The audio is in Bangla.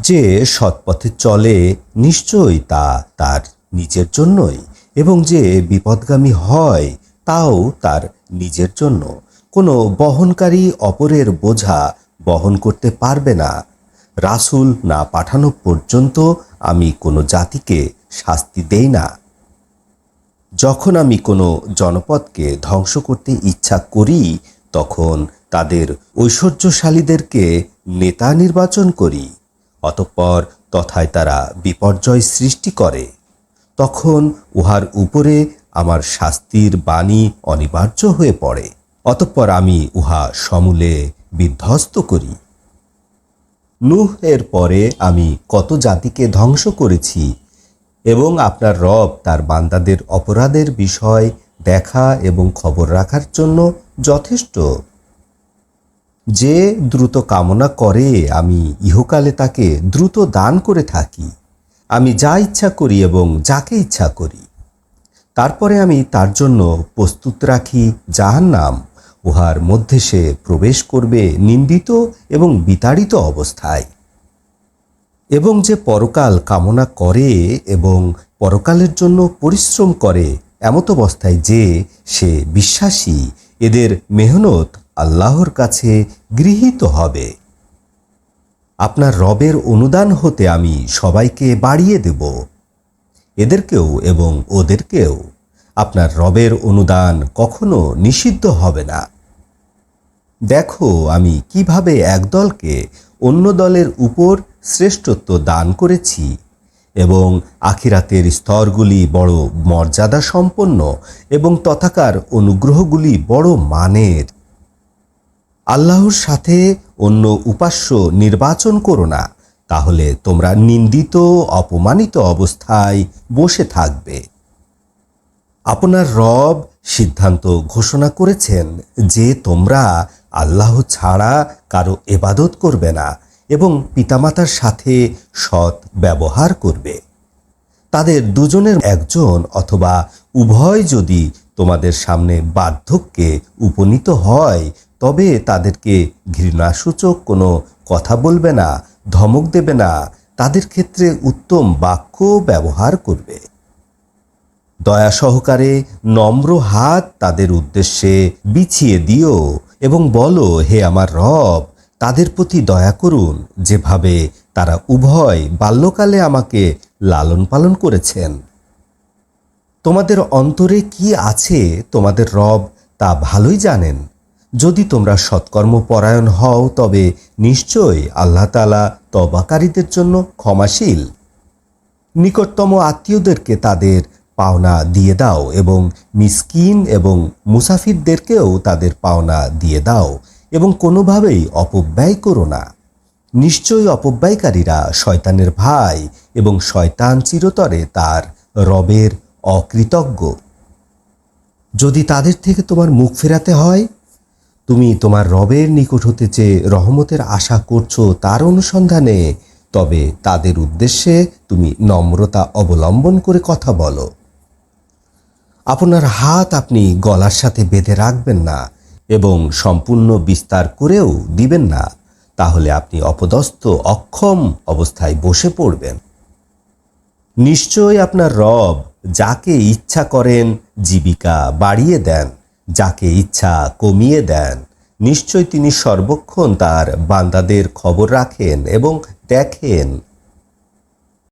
যে সৎপথে চলে নিশ্চয়ই তা তার নিজের জন্যই, এবং যে বিপদগামী হয় তাও তার নিজের জন্য। কোনো বহনকারী অপরের বোঝা বহন করতে পারবে না। রাসূল না পাঠানো পর্যন্ত আমি কোনো জাতিকে শাস্তি দেই না। যখন আমি কোনো জনপদকে ধ্বংস করতে ইচ্ছা করি তখন তাদের ঐশ্বর্যশালীদেরকে নেতা নির্বাচন করি, অতঃপর তথায় তারা বিপর্যয় সৃষ্টি করে। তখন উহার উপরে আমার শাস্তির বাণী অনিবার্য হয়ে পড়ে, অতঃপর আমি উহা সমূলে বিধ্বস্ত করি। নূহ এর পরে আমি কত জাতিকে ধ্বংস করেছি, এবং আপনার রব তার বান্দাদের অপরাধের বিষয় দেখা এবং খবর রাখার জন্য যথেষ্ট। যে দ্রুত কামনা করে আমি ইহকালে তাকে দ্রুত দান করে থাকি। আমি যা ইচ্ছা করি এবং যাকে ইচ্ছা করি। তারপরে আমি তার জন্য প্রস্তুত রাখি জাহান্নাম, উহার মধ্যে সে প্রবেশ করবে নিন্দিত এবং বিতাড়িত অবস্থায়। এবং যে পরকাল কামনা করে এবং পরকালের জন্য পরিশ্রম করে এমত অবস্থায় যে সে বিশ্বাসী, এদের মেহনত আল্লাহর কাছে গৃহীত হবে। আপনার রবের অনুদান হতে আমি সবাইকে বাড়িয়ে দেব, এদেরকেও এবং ওদেরকেও। আপনার রবের অনুদান কখনো নিষিদ্ধ হবে না। দেখো আমি কিভাবে এক দলকে অন্য দলের উপর শ্রেষ্ঠত্ব দান করেছি, এবং আখিরাতের স্তরগুলি বড় মর্যাদা সম্পন্ন এবং তথাকার অনুগ্রহগুলি বড় মানের। আল্লাহর সাথে অন্য উপাস্য নির্বাচন করো না, তাহলে তোমরা নিন্দিত অপমানিত অবস্থায় বসে থাকবে। আপনার রব সিদ্ধান্ত ঘোষণা করেছেন যে তোমরা আল্লাহ ছাড়া কারো ইবাদত করবে না এবং পিতামাতার সাথে সৎ ব্যবহার করবে। তাদের দুজনের একজন অথবা উভয় যদি তোমাদের সামনে বার্ধক্যে উপনীত হয়, তবে তাদেরকে ঘৃণাসূচক কোনো কথা বলবে না, ধমক দেবে না, তাদের ক্ষেত্রে উত্তম বাক্য ব্যবহার করবে। দয়া সহকারে নম্র হাত তাদের উদ্দেশ্যে বিছিয়ে দিও এবং বলো, হে আমার রব, তাদের প্রতি দয়া করুন, যেভাবে তারা উভয় বাল্যকালে আমাকে লালন পালন করেছেন। তোমাদের অন্তরে কি আছে তোমাদের রব তা ভালোই জানেন। যদি তোমরা সৎকর্ম পরায়ণ হও তবে নিশ্চয়ই আল্লাহ তাআলা তওবাকারীদের জন্য ক্ষমাশীল। নিকটতম আত্মীয়দেরকে তাদের পাওনা দিয়ে দাও এবং মিসকিন এবং মুসাফিরদেরকেও তাদের পাওনা দিয়ে দাও, এবং কোনোভাবেই অপব্যয় করো না। নিশ্চয়ই অপব্যয়কারীরা শয়তানের ভাই, এবং শয়তান চিরতরে তার রবের অকৃতজ্ঞ। যদি তাদের থেকে তোমার মুখ ফেরাতে হয়, তুমি তোমার রবের নিকট হতে যে রহমতের আশা করছো তার অনুসন্ধানে, তবে তাদের উদ্দেশ্যে তুমি নম্রতা অবলম্বন করে কথা বলো। আপনার হাত আপনি গলার সাথে বেঁধে রাখবেন না এবং সম্পূর্ণ বিস্তার করেও দিবেন না, তাহলে আপনি অপদস্থ অক্ষম অবস্থায় বসে পড়বেন। নিশ্চয়ই আপনার রব যাকে ইচ্ছা করেন জীবিকা বাড়িয়ে দেন, যাকে ইচ্ছা কমিয়ে দেন। নিশ্চয় তিনি সর্বক্ষণ তার বান্দাদের খবর রাখেন এবং দেখেন।